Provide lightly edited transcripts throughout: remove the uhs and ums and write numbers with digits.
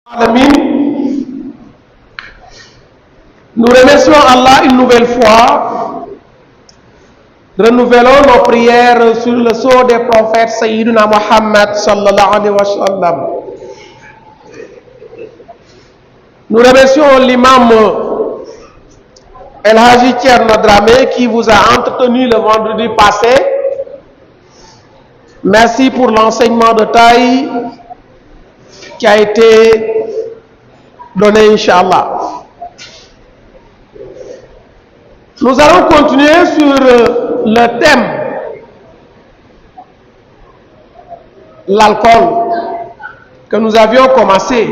Amin. Nous remercions Allah une nouvelle fois. Renouvelons nos prières sur le sceau des prophètes Sayyidina Muhammad sallallahu alayhi wa sallam. Nous remercions l'imam El Haji Thierno Dramé qui vous a entretenu le vendredi passé. Merci pour l'enseignement de taille qui a été donné, Inch'Allah. Nous allons continuer sur le thème l'alcool que nous avions commencé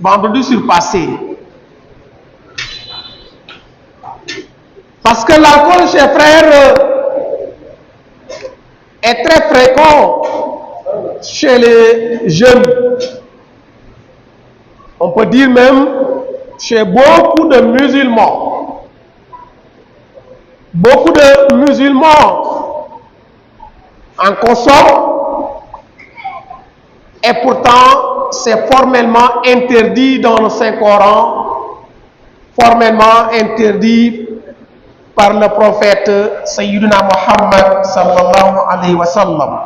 vendredi surpassé. Parce que l'alcool, chers frères, est très fréquent chez les jeunes. On peut dire même chez beaucoup de musulmans. Beaucoup de musulmans en consomment et pourtant c'est formellement interdit dans le Saint-Coran, formellement interdit par le prophète Sayyidina Muhammad sallallahu alayhi wa sallam.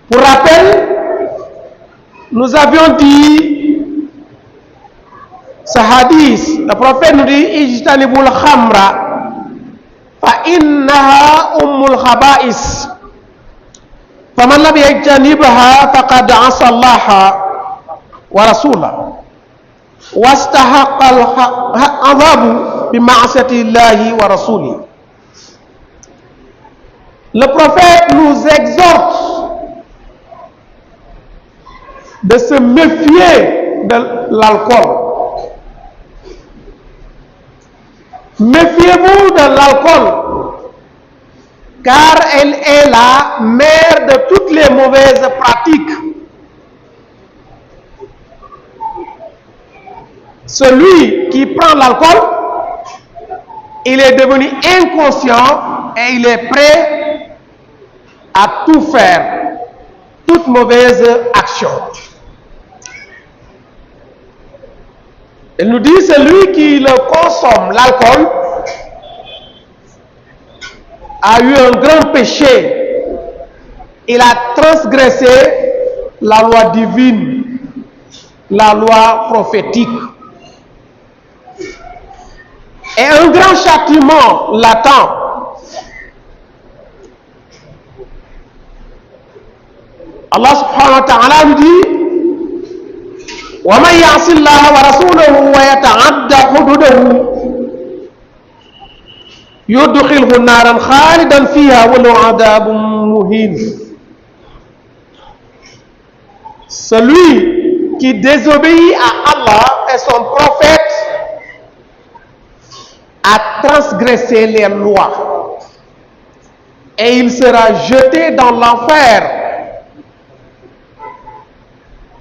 Pour rappel, nous avions dit ce hadith, le prophète nous dit ijtanibul khamra fa innaha ummul khaba'is faman lam yajtanibha faqad asa Allah wa rasulahu wastahaqqa al-'adhabu bi ma'siyati Allah wa rasulihi. Le prophète nous exhorte de se méfier de l'alcool. Méfiez-vous de l'alcool, car elle est la mère de toutes les mauvaises pratiques. Celui qui prend l'alcool, il est devenu inconscient et il est prêt à tout faire, toute mauvaise action. Il nous dit, celui qui le consomme, l'alcool, a eu un grand péché. Il a transgressé la loi divine, la loi prophétique. Et un grand châtiment l'attend. Allah subhanahu wa ta'ala nous dit وَمَنْ يَعْصِ اللَّهَ وَرَسُولَهُ وَيَتَعَدَّ حُدُودَهُ يُدْخِلْهُ نَارًا خَالِدًا فِيهَا وَلَهُ عَذَابٌ مُهِينٌ. Celui qui désobéit à Allah et son prophète a transgressé les lois et il sera jeté dans l'enfer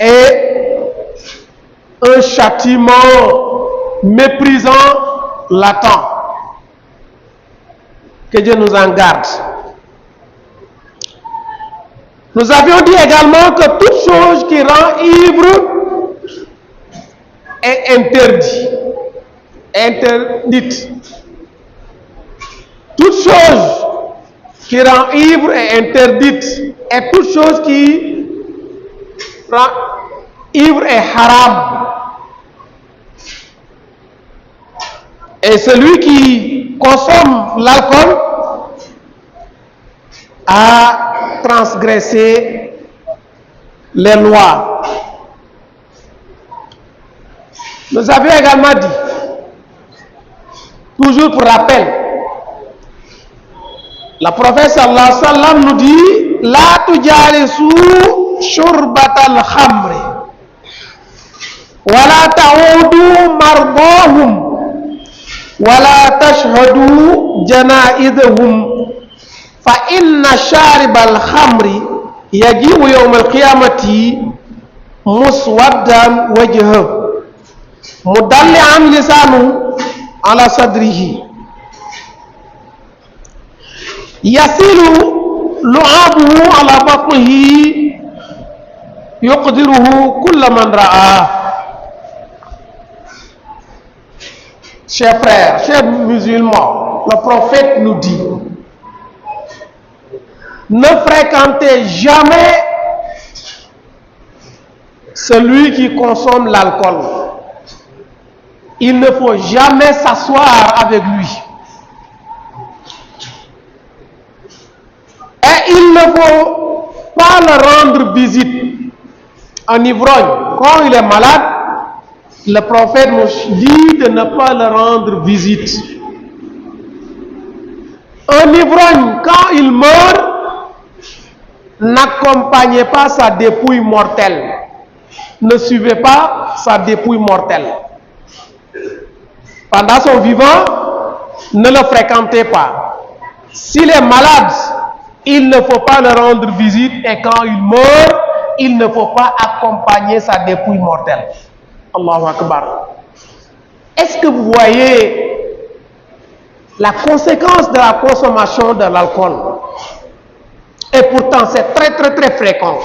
et un châtiment méprisant l'attend. Que Dieu nous en garde. Nous avions dit également que toute chose qui rend ivre est interdite. Toute chose qui rend ivre est interdite. Et toute chose qui rend ivre est haram. Et celui qui consomme l'alcool a transgressé les lois. Nous avions également dit, toujours pour rappel, le prophète sallallahu alayhi wa sallam nous dit la tujalisu shurbatal khamri wala ta'udu mardahum wala tashhadu janaizahum fa inna sharibal khamri yaji'u yawmal qiyamati muswaddan wajhahu mudalli'an lisanu ala sadrihi yasilu lu'abuhu ala batnihi يقدره كل من رآه. Chers frères, chers musulmans, le prophète nous dit: ne fréquentez jamais celui qui consomme l'alcool. Il ne faut jamais s'asseoir avec lui. Et il ne faut pas le rendre visite. Un ivrogne, quand il est malade, le prophète nous dit de ne pas le rendre visite. Un ivrogne, quand il meurt, n'accompagnez pas sa dépouille mortelle. Ne suivez pas sa dépouille mortelle. Pendant son vivant, ne le fréquentez pas. S'il est malade, il ne faut pas le rendre visite, et quand il meurt, il ne faut pas accompagner sa dépouille mortelle. Allahu Akbar. Est-ce que vous voyez la conséquence de la consommation de l'alcool? Et pourtant, c'est très très très fréquent.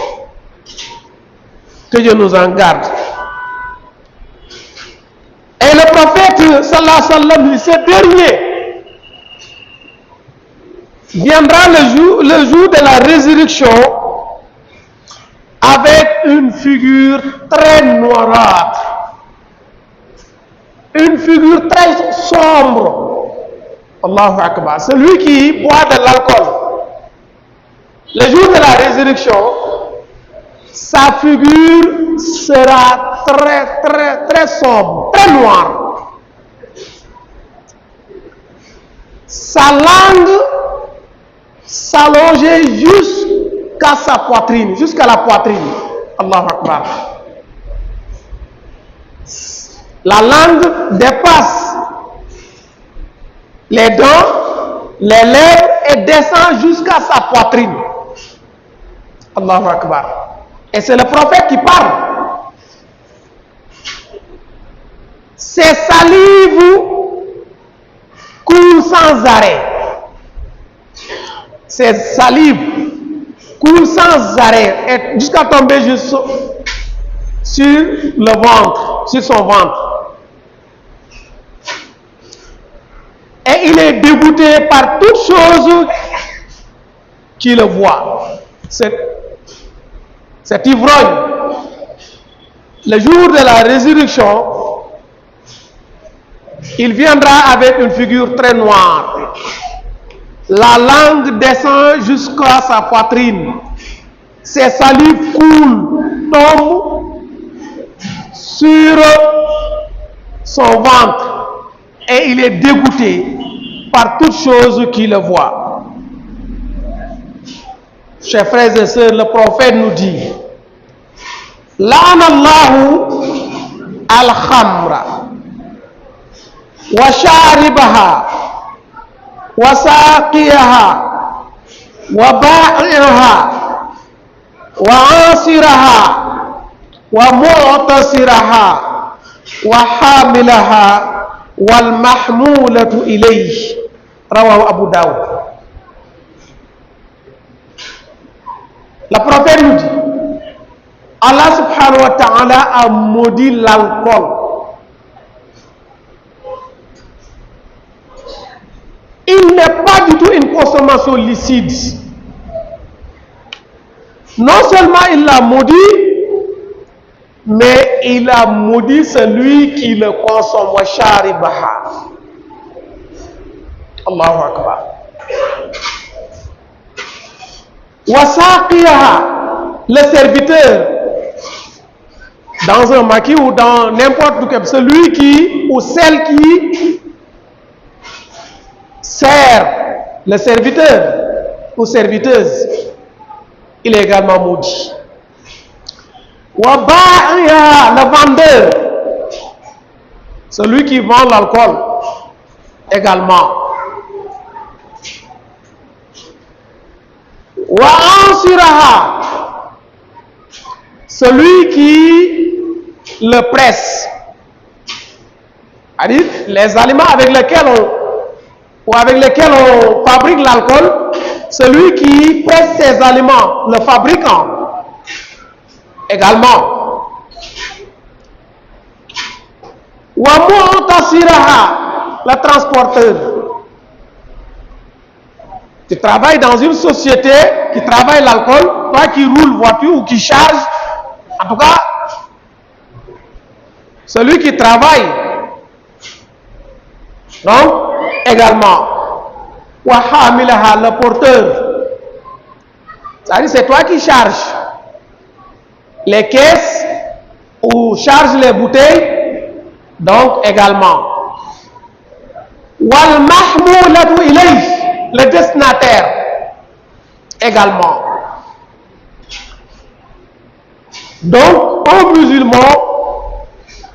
Que Dieu nous en garde. Et le prophète sallallahu alayhi wa sallam, ce dernier viendra le jour de la résurrection avec une figure très noirâtre, une figure très sombre. Allahu Akbar. Celui qui boit de l'alcool, le jour de la résurrection, sa figure sera très très très sombre, très noire. Sa langue s'allongeait jusqu'à sa poitrine, jusqu'à la poitrine. Allahu Akbar. La langue dépasse les dents, les lèvres et descend jusqu'à sa poitrine. Allahu Akbar. Et c'est le prophète qui parle. Ses salives coulent sans arrêt. Ses salives coulent sans arrêt jusqu'à tomber juste sur le ventre, sur son ventre. Et il est dégoûté par toute chose qui le voit. Cet ivrogne, le jour de la résurrection, il viendra avec une figure très noire. La langue descend jusqu'à sa poitrine. Ses salives coulent, tombent sur son ventre. Et il est dégoûté par toute chose qui le voit. Chers frères et sœurs, le prophète nous dit: La'anallahu al-khamra wa sharibaha wa saqiyaha wa ba'iha wa asiraha wa mu'tasiraha wa hamilaha wal mahmulatu ilayhi. Rawahu Abu Dawud. Le prophète nous dit: Allah subhanahu wa ta'ala a maudit l'alcool. Il n'est pas du tout une consommation licite. Non seulement il l'a maudit, mais il a maudit celui qui le consomme. Wa sharibaha. Allahu Akbar. Wa saqiyaha, le serviteur dans un maquis ou dans n'importe quel, celui qui ou celle qui sert, le serviteur ou serviteuse, il est également maudit. Wa ba'iha, le vendeur, celui qui vend l'alcool également. Wa ansiraha, celui qui le presse. C'est-à-dire les aliments avec lesquels on fabrique l'alcool, celui qui presse ces aliments, le fabricant. également. Wa mu'tasiraha, le transporteur. Tu travailles dans une société qui travaille l'alcool, toi qui roules voiture ou qui charge, en tout cas, celui qui travaille, donc, également. Wa hamilaha, le porteur. C'est-à-dire, c'est toi qui charges les caisses ou charge les bouteilles, donc également. Wal mahmoulatu ilayh, le destinataire, également. Donc, un musulman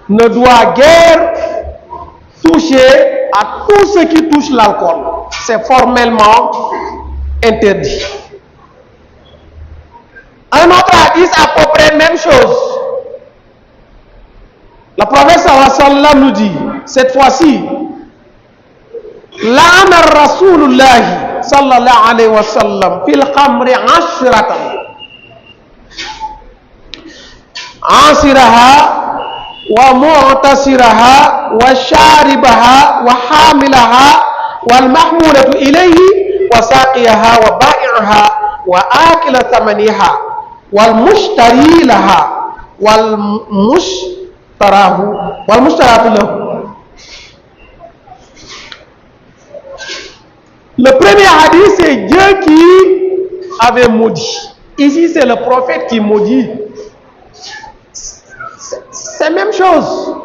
ne doit guère toucher à tout ce qui touche l'alcool. C'est formellement interdit. Un autre hadith à peu près même chose. Le prophète sallallahu alayhi wa sallam nous dit, cette fois-ci, la'ana Rasulullah sallallahu alayhi wa sallam fil khamri ashratan asiraha wa mu'tasiraha wa sharibaha wa hamilaha wal mahmulatu ilayhi wa saqiyaha wa ba'i'aha wa akila thamaniha wal mushtari laha wal mushtaratu lahu. Le premier hadith, c'est Dieu qui avait maudit. Ici, c'est le prophète qui maudit. C'est la même chose.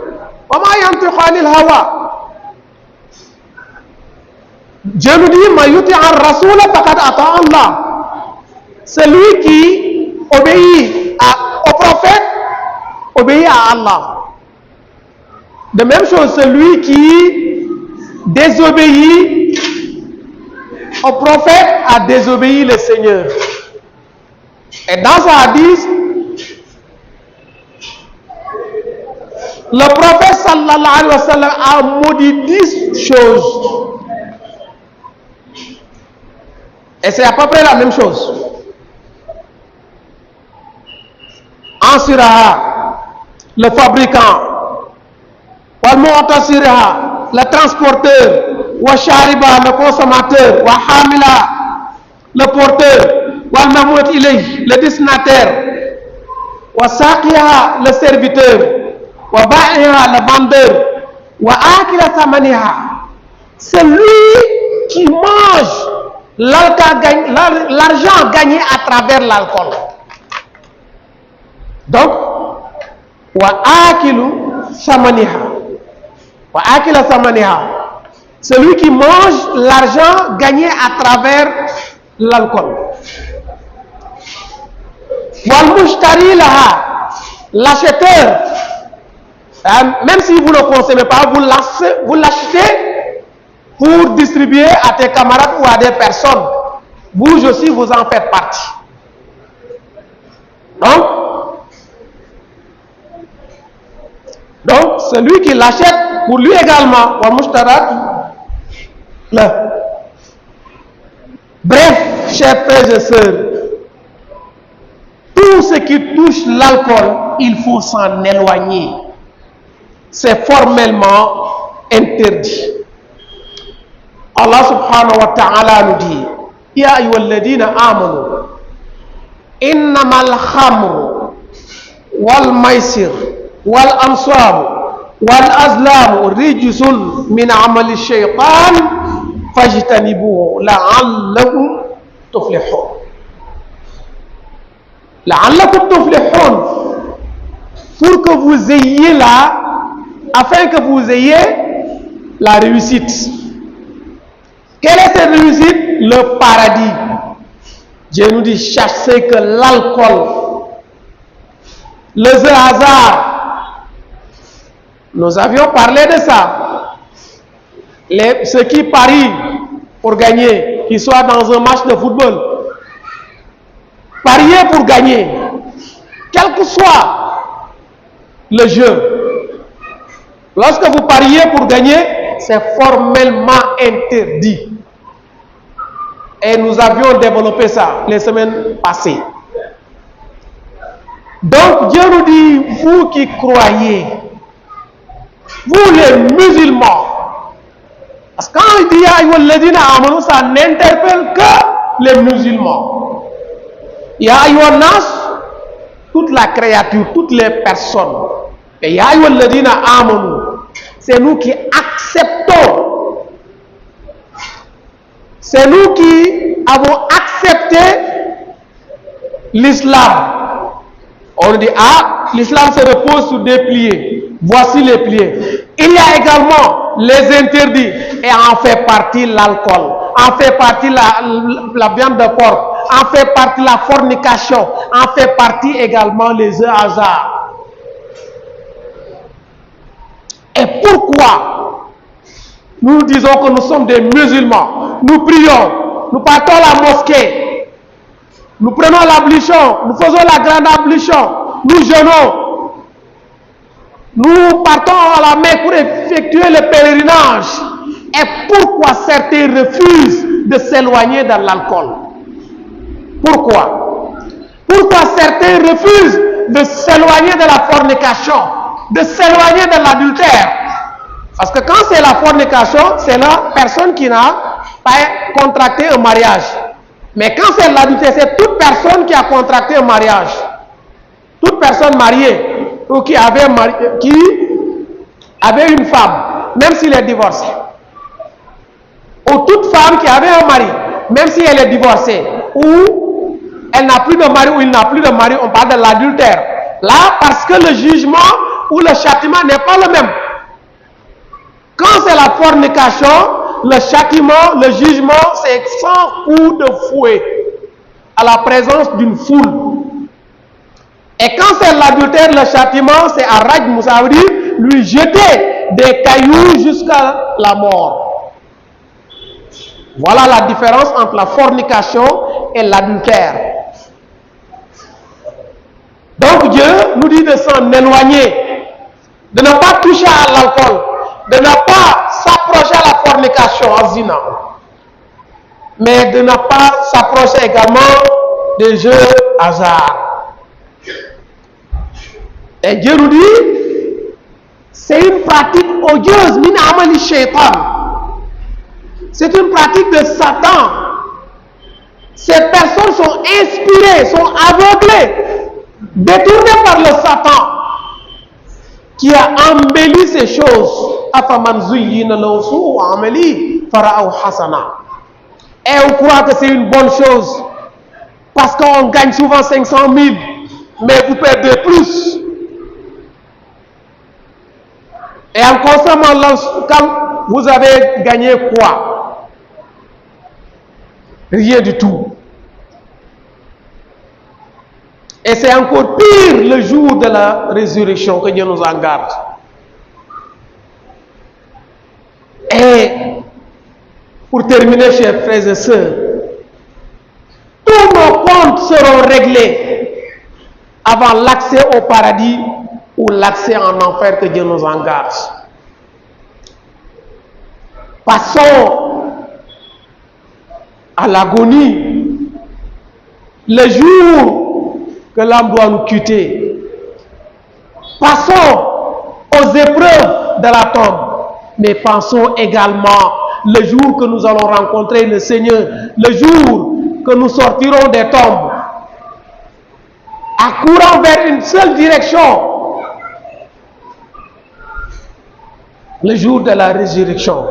Dieu nous dit, Ma yuti an rasula faqad ata Allah. Celui qui obéit au prophète obéit à Allah. De même chose, celui qui désobéit au prophète a désobéi le Seigneur. Et dans ce hadith, le prophète sallallahu alayhi wa sallam a maudit 10 choses. Et c'est à peu près la même chose. Ansiraha, le fabricant. Wal mu'tasiraha, le transporteur. Wa shariba, le consommateur. Wa hamila, le porteur. Wal mahmoud ilayh, le destinataire. Wa saqiha, le serviteur. Wa ba'iha, le vendeur. Wa akila thamaniha, celui qui mange l'argent gagné à travers l'alcool. Donc, wa akilu thamaniha, wa akila thamaniha, celui qui mange l'argent gagné à travers l'alcool. Wal mushtari laha, l'acheteur, même si vous ne consommez pas, vous l'achetez pour distribuer à tes camarades ou à des personnes. Vous aussi, vous en faites partie. Donc celui qui l'achète, pour lui également, wa mushtarat la. Bref, chers frères et sœurs, tout ce qui touche l'alcool, il faut s'en éloigner. C'est formellement interdit. Allah subhanahu wa ta'ala nous dit, Ya ayyuhalladhina amanu, innamal khamru wal maisir wal ansabu wal azlamu rijsun min amali shaytan fajtanibuhu la'allakum tuflihun. La'allakum tuflihun, pour que vous ayez afin que vous ayez la réussite. Quelle est cette réussite? Le paradis. Dieu nous dit, cherchez que l'alcool, le hasard. Nous avions parlé de ça. Ceux qui parient pour gagner, qu'ils soient dans un match de football, parier pour gagner, quel que soit le jeu. Lorsque vous pariez pour gagner, c'est formellement interdit. Et nous avions développé ça les semaines passées. Donc Dieu nous dit, vous qui croyez, vous les musulmans, parce que quand il dit Ayyuhalladhina amanu, ça n'interpelle que les musulmans. Ya Ayyuhannas, toute la créature, toutes les personnes. Et Ya Ayyuhalladhina amanu, c'est nous qui acceptons. C'est nous qui avons accepté l'islam. On dit, ah, l'islam se repose sur des piliers. Voici les piliers. Il y a également les interdits. Et en fait partie l'alcool. En fait partie la viande de porc. En fait partie la fornication. En fait partie également les hasards. Et pourquoi nous disons que nous sommes des musulmans? Nous prions. Nous partons à la mosquée. Nous prenons l'ablution, nous faisons la grande ablution, nous jeûnons, nous partons à la Mecque pour effectuer le pèlerinage. Et pourquoi certains refusent de s'éloigner de l'alcool? Pourquoi? Pourquoi certains refusent de s'éloigner de la fornication, de s'éloigner de l'adultère? Parce que quand c'est la fornication, c'est la personne qui n'a pas contracté un mariage. Mais quand c'est l'adultère, c'est toute personne qui a contracté un mariage. Toute personne mariée ou qui avait une femme, même s'il est divorcé. Ou toute femme qui avait un mari, même si elle est divorcée. Ou elle n'a plus de mari ou il n'a plus de mari, on parle de l'adultère. Là, parce que le jugement ou le châtiment n'est pas le même. Quand c'est la fornication, le châtiment, le jugement, c'est 100 coups de fouet à la présence d'une foule. Et quand c'est l'adultère, le châtiment, c'est à Raj Moussaoudi, lui jeter des cailloux jusqu'à la mort. Voilà la différence entre la fornication et l'adultère. Donc Dieu nous dit de s'en éloigner, de ne pas toucher à l'alcool, de ne pas s'approcher à la fornication, à zina, mais de ne pas s'approcher également des jeux hasard. Et Dieu nous dit, c'est une pratique odieuse, min amali shaitan. C'est une pratique de Satan. Ces personnes sont inspirées, sont aveuglées, détournées par le Satan, qui a embelli ces choses. Et on croit que c'est une bonne chose parce qu'on gagne souvent 500 000, mais vous perdez plus. Et en consommant quand vous avez gagné quoi? Rien du tout. Et c'est encore pire le jour de la résurrection, que Dieu nous en garde. Et pour terminer, chers frères et sœurs, tous nos comptes seront réglés avant l'accès au paradis ou l'accès en enfer, que Dieu nous en garde. Passons à l'agonie, le jour que l'âme doit nous quitter. Passons aux épreuves de la tombe, mais pensons également le jour que nous allons rencontrer le Seigneur, le jour que nous sortirons des tombes, accourant vers une seule direction, le jour de la résurrection,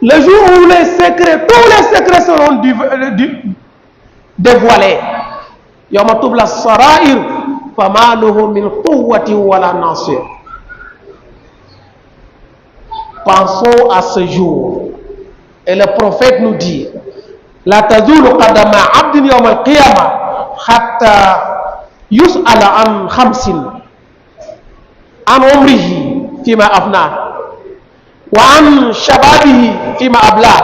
le jour où les secrets, tous les secrets seront dévoilés. Yawma tubla sarair fama lahu min quwwati wala nasir. Pensons à ce jour. Et le prophète nous dit, la tazulu qadama abdin yawm al-qiyamah hatta yus'ala an khamsin, an umrihi fima afna, wa an shababihi fima abla,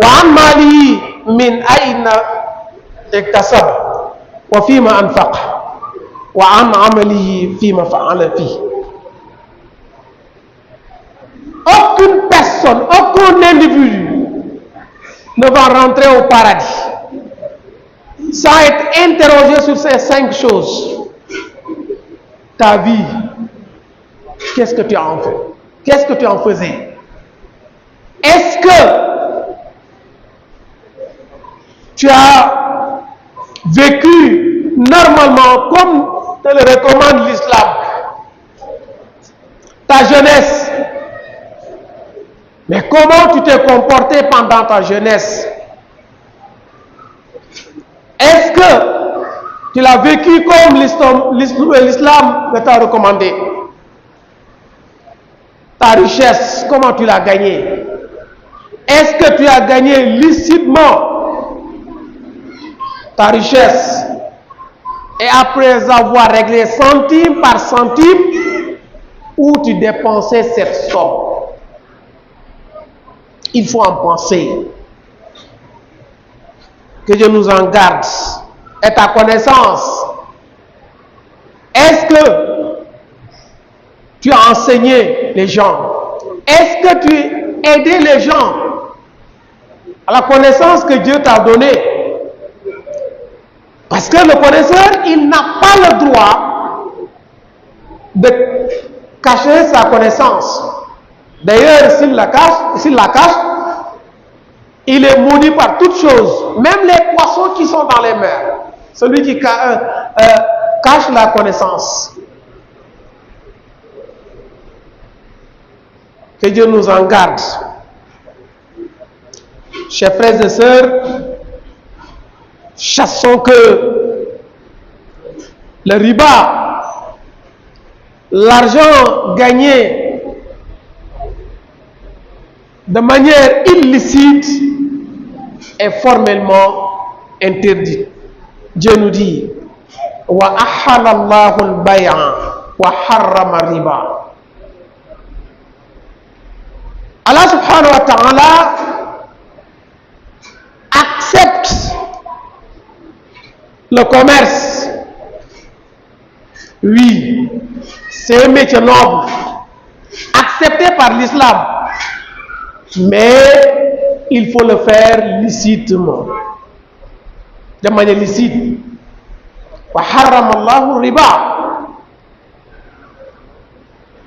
wa an malihi min ayna iktasab, wa fima anfaq, wa an amalihi fima fa'ala fihi. Aucune personne, aucun individu ne va rentrer au paradis sans être interrogé sur ces 5 choses. ta vie, qu'est-ce que tu en fais? Qu'est-ce que tu en faisais? Est-ce que tu as vécu normalement comme te le recommande l'islam? Ta jeunesse. Mais comment tu t'es comporté pendant ta jeunesse? Est-ce que tu l'as vécu comme l'islam t'a recommandé? Ta richesse, comment tu l'as gagnée? Est-ce que tu as gagné licitement ta richesse? Et après avoir réglé centime par centime, où tu dépensais cette somme? Il faut en penser. Que Dieu nous en garde. Et ta connaissance, est-ce que tu as enseigné les gens? Est-ce que tu as aidé les gens à la connaissance que Dieu t'a donnée? Parce que le connaisseur, il n'a pas le droit de cacher sa connaissance. D'ailleurs, s'il la cache, il est maudit par toutes choses, même les poissons qui sont dans les mers. Celui qui cache la connaissance. Que Dieu nous en garde. Chers frères et sœurs, chassons que le riba, l'argent gagné de manière illicite, est formellement interdit. Dieu nous dit wa ahalallahu al-bay'a wa harrama riba. Allah subhanahu wa ta'ala accepte le commerce. Oui, c'est un métier noble, accepté par l'islam, mais il faut le faire licitement, de manière licite. Wa harrama Allahu riba.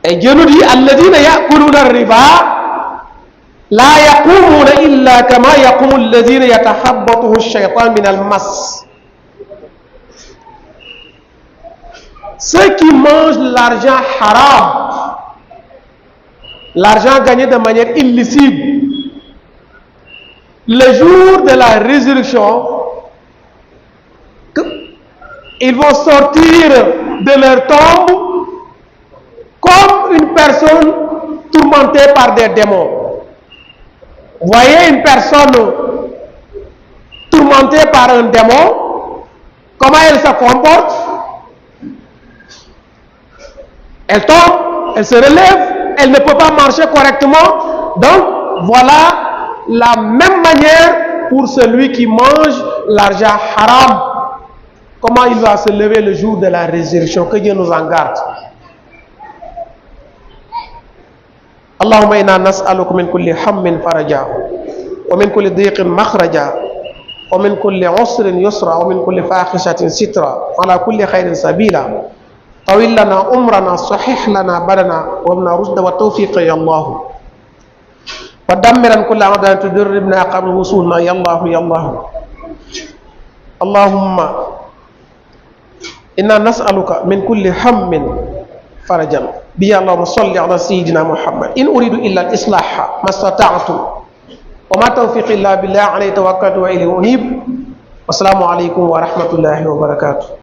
Et Dieu nous dit alladhina ya'kuluna riba la yaqumuna illa kama yaqumu alladhina yatakhabbathu ash-shaytan min al-mas. Ceux qui mangent l'argent haram, l'argent gagné de manière illicite, le jour de la résurrection, ils vont sortir de leur tombe comme une personne tourmentée par des démons. Vous voyez une personne tourmentée par un démon, comment elle se comporte? Elle tombe, elle se relève, elle ne peut pas marcher correctement. Donc, voilà la même manière pour celui qui mange l'argent haram. Comment il va se lever le jour de la résurrection? Que Dieu nous en garde. Allahumma inna nas'aluka min kulli hammin faraja wa min kulli dhiqin makhraja wa min kulli usrin yusra wa min kulli fahishatin sitra wa ala kulli khairin sabila. طويل لنا عمرنا صحح لنا بدنا وابنا رشد والتوفيق يا الله ودمرا كل عمدا تدربنا قبل وصولنا يا الله يا الله. اللهم إنا نسألك من كل هم فرجا بيا اللهم صل على سيدنا محمد. إن أريد إلا الإصلاح ما استطعت وما توفيق إلا بالله عليه توكلت وإليه أنيب. والسلام عليكم ورحمة الله وبركاته.